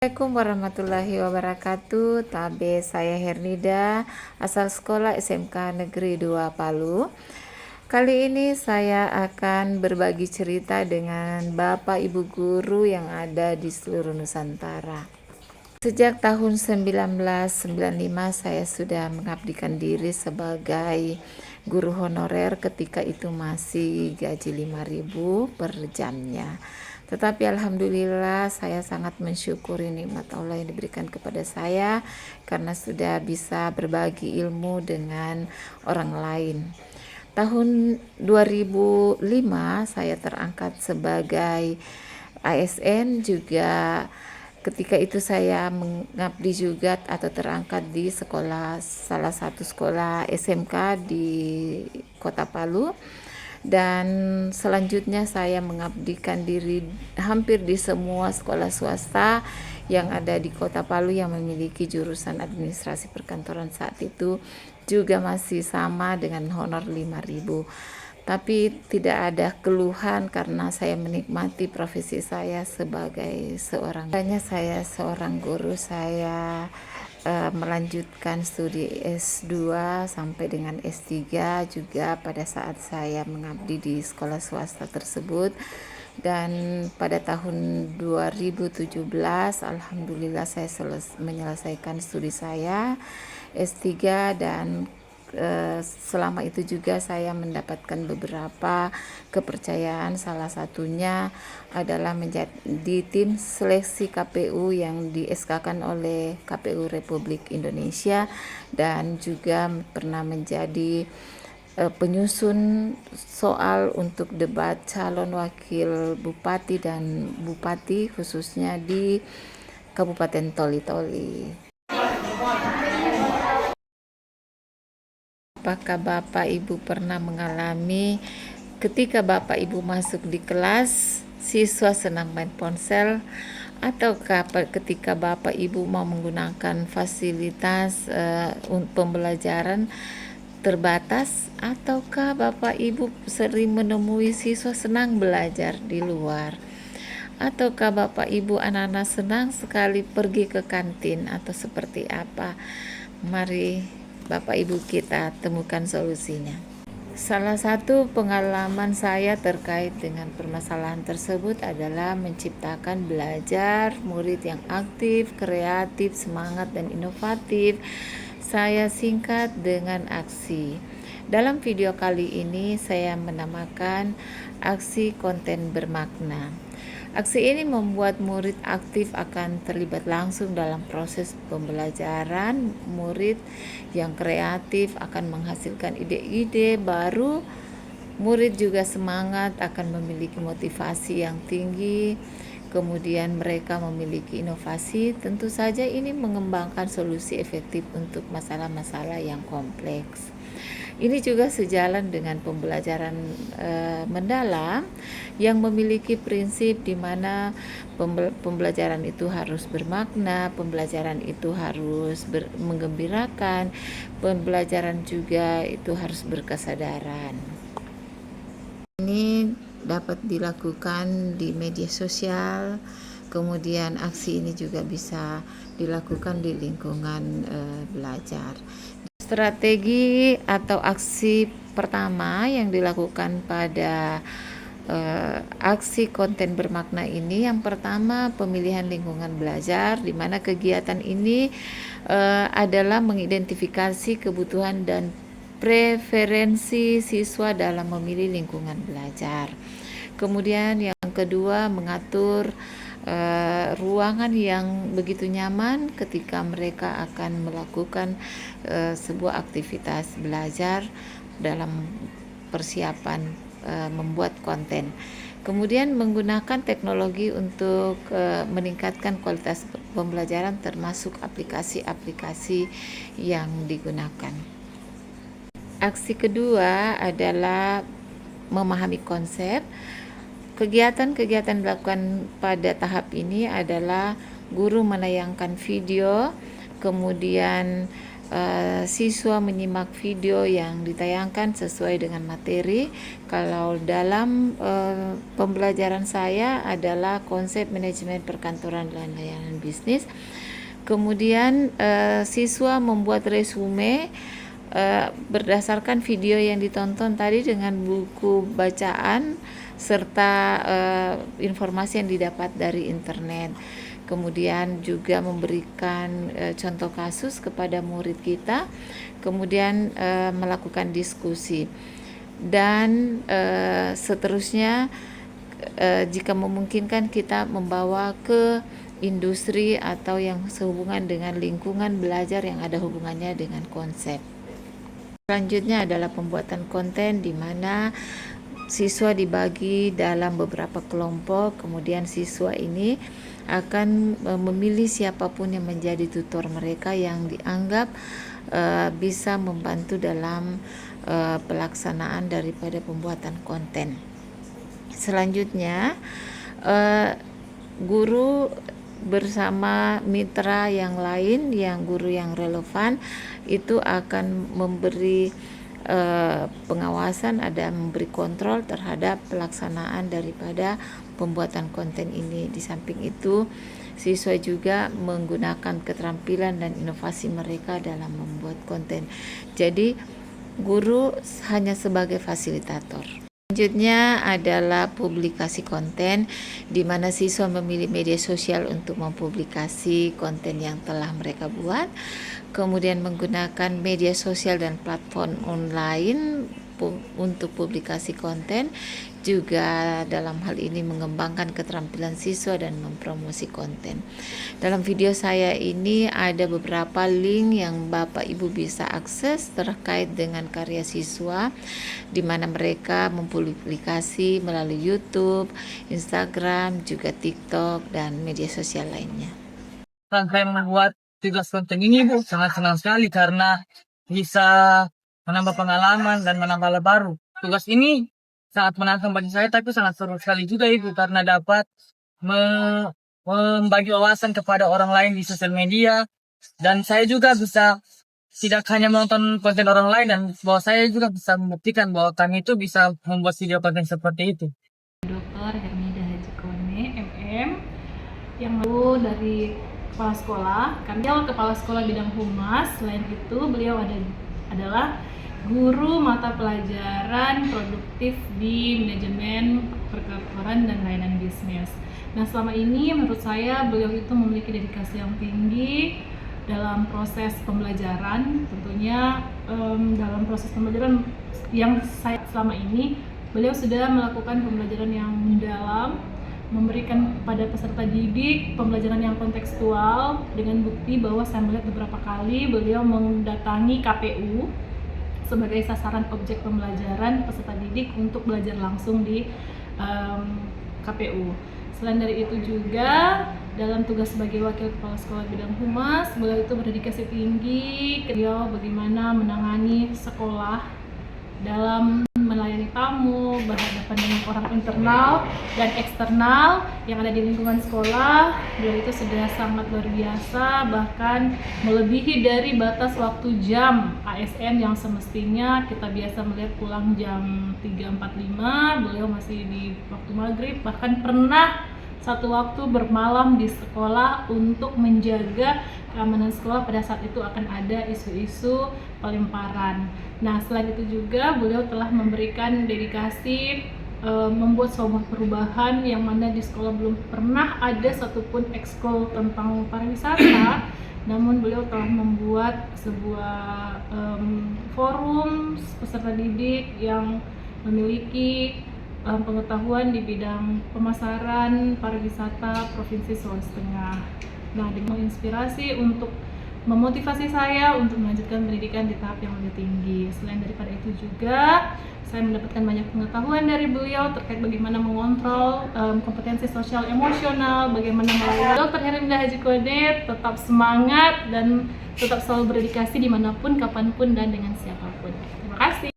Assalamualaikum warahmatullahi wabarakatuh. Tabe saya Hernida, asal sekolah SMK Negeri 2 Palu. Kali ini saya akan berbagi cerita dengan Bapak Ibu guru yang ada di seluruh Nusantara. Sejak tahun 1995 saya sudah mengabdikan diri sebagai guru honorer, ketika itu masih gaji 5.000 per jamnya. Tetapi alhamdulillah saya sangat mensyukuri nikmat Allah yang diberikan kepada saya karena sudah bisa berbagi ilmu dengan orang lain. Tahun 2005 saya terangkat sebagai ASN juga. Ketika itu saya mengabdi juga atau terangkat di salah satu sekolah SMK di Kota Palu, dan selanjutnya saya mengabdikan diri hampir di semua sekolah swasta yang ada di Kota Palu yang memiliki jurusan administrasi perkantoran. Saat itu juga masih sama dengan honor 5.000. Tapi tidak ada keluhan karena saya menikmati profesi saya sebagai seorang guru. Saya melanjutkan studi S2 sampai dengan S3 juga pada saat saya mengabdi di sekolah swasta tersebut. Dan pada tahun 2017 alhamdulillah saya menyelesaikan studi saya S3, dan selama itu juga saya mendapatkan beberapa kepercayaan. Salah satunya adalah menjadi tim seleksi KPU yang di SK-kan oleh KPU Republik Indonesia, dan juga pernah menjadi penyusun soal untuk debat calon wakil bupati dan bupati khususnya di Kabupaten Toli-Toli. Apakah Bapak Ibu pernah mengalami ketika Bapak Ibu masuk di kelas, siswa senang main ponsel, ataukah ketika Bapak Ibu mau menggunakan fasilitas pembelajaran terbatas, ataukah Bapak Ibu sering menemui siswa senang belajar di luar? Ataukah Bapak Ibu anak-anak senang sekali pergi ke kantin, atau seperti apa? Mari Bapak Ibu kita temukan solusinya. Salah satu pengalaman saya terkait dengan permasalahan tersebut adalah menciptakan belajar murid yang aktif, kreatif, semangat, dan inovatif. Saya singkat dengan aksi. Dalam video kali ini saya menamakan aksi konten bermakna. Aksi ini membuat murid aktif akan terlibat langsung dalam proses pembelajaran. Murid yang kreatif akan menghasilkan ide-ide baru. Murid juga semangat, akan memiliki motivasi yang tinggi. Kemudian mereka memiliki inovasi. Tentu saja ini mengembangkan solusi efektif untuk masalah-masalah yang kompleks. Ini juga sejalan dengan pembelajaran mendalam yang memiliki prinsip di mana pembelajaran itu harus bermakna, pembelajaran itu harus menggembirakan, pembelajaran juga itu harus berkesadaran. Ini dapat dilakukan di media sosial, kemudian aksi ini juga bisa dilakukan di lingkungan belajar. Strategi atau aksi pertama yang dilakukan pada aksi konten bermakna ini, yang pertama pemilihan lingkungan belajar, di mana kegiatan ini adalah mengidentifikasi kebutuhan dan preferensi siswa dalam memilih lingkungan belajar. Kemudian yang kedua, mengatur ruangan yang begitu nyaman ketika mereka akan melakukan sebuah aktivitas belajar dalam persiapan membuat konten. Kemudian menggunakan teknologi untuk meningkatkan kualitas pembelajaran, termasuk aplikasi-aplikasi yang digunakan. Aksi kedua adalah memahami konsep. Kegiatan-kegiatan dilakukan pada tahap ini adalah guru menayangkan video, kemudian siswa menyimak video yang ditayangkan sesuai dengan materi. Kalau dalam pembelajaran saya adalah konsep manajemen perkantoran dan layanan bisnis. Kemudian siswa membuat resume berdasarkan video yang ditonton tadi dengan buku bacaan serta informasi yang didapat dari internet. Kemudian juga memberikan contoh kasus kepada murid kita, kemudian melakukan diskusi, dan seterusnya jika memungkinkan kita membawa ke industri atau yang sehubungan dengan lingkungan belajar yang ada hubungannya dengan konsep. Selanjutnya adalah pembuatan konten di mana siswa dibagi dalam beberapa kelompok, kemudian siswa ini akan memilih siapapun yang menjadi tutor mereka yang dianggap bisa membantu dalam pelaksanaan daripada pembuatan konten. Selanjutnya guru bersama mitra yang lain, yang guru yang relevan itu akan memberi pengawasan, ada memberi kontrol terhadap pelaksanaan daripada pembuatan konten ini. Di samping itu, siswa juga menggunakan keterampilan dan inovasi mereka dalam membuat konten. Jadi, guru hanya sebagai fasilitator. Selanjutnya adalah publikasi konten, di mana siswa memilih media sosial untuk mempublikasi konten yang telah mereka buat, kemudian menggunakan media sosial dan platform online untuk publikasi konten, juga dalam hal ini mengembangkan keterampilan siswa dan mempromosi konten. Dalam video saya ini ada beberapa link yang Bapak Ibu bisa akses terkait dengan karya siswa, di mana mereka mempublikasi melalui YouTube, Instagram, juga TikTok, dan media sosial lainnya. Saya membuat tugas konten ini, Bu, sangat senang sekali karena bisa menambah pengalaman dan menambah hal baru. Tugas ini sangat menantang bagi saya, tapi sangat seru sekali juga, Ibu, karena dapat membagi wawasan kepada orang lain di sosial media, dan saya juga bisa tidak hanya menonton konten orang lain, dan bahwa saya juga bisa membuktikan bahwa kami itu bisa membuat video konten seperti itu. Dr. Hernida Haji Kone, MM, yang lalu dari kepala sekolah. Kami kepala sekolah bidang humas. Selain itu, beliau adalah guru mata pelajaran produktif di manajemen perkantoran dan layanan bisnis. Nah, selama ini menurut saya beliau itu memiliki dedikasi yang tinggi dalam proses pembelajaran. Tentunya dalam proses pembelajaran yang saya selama ini, beliau sudah melakukan pembelajaran yang mendalam, memberikan kepada peserta didik pembelajaran yang kontekstual, dengan bukti bahwa saya melihat beberapa kali beliau mendatangi KPU sebagai sasaran objek pembelajaran peserta didik untuk belajar langsung di KPU. Selain dari itu juga dalam tugas sebagai wakil kepala sekolah bidang humas, beliau itu berdedikasi tinggi. Beliau bagaimana menangani sekolah dalam melayani tamu, berhadapan dengan orang internal dan eksternal yang ada di lingkungan sekolah. Beliau itu sudah sangat luar biasa, bahkan melebihi dari batas waktu jam ASN yang semestinya kita biasa melihat pulang jam 3.45, beliau masih di waktu maghrib, bahkan pernah satu waktu bermalam di sekolah untuk menjaga keamanan sekolah pada saat itu akan ada isu-isu pelemparan. Nah, selain itu juga beliau telah memberikan dedikasi membuat sebuah perubahan yang mana di sekolah belum pernah ada satupun ekskul tentang pariwisata, namun beliau telah membuat sebuah forum peserta didik yang memiliki pengetahuan di bidang pemasaran pariwisata Provinsi Sulawesi Tengah. Nah, dengan menginspirasi untuk memotivasi saya untuk melanjutkan pendidikan di tahap yang lebih tinggi. Selain daripada itu juga, saya mendapatkan banyak pengetahuan dari beliau terkait bagaimana mengontrol kompetensi sosial emosional, bagaimana melayani. Dr. Hernida Haji Kone tetap semangat dan tetap selalu berdedikasi dimanapun, kapanpun, dan dengan siapapun. Terima kasih.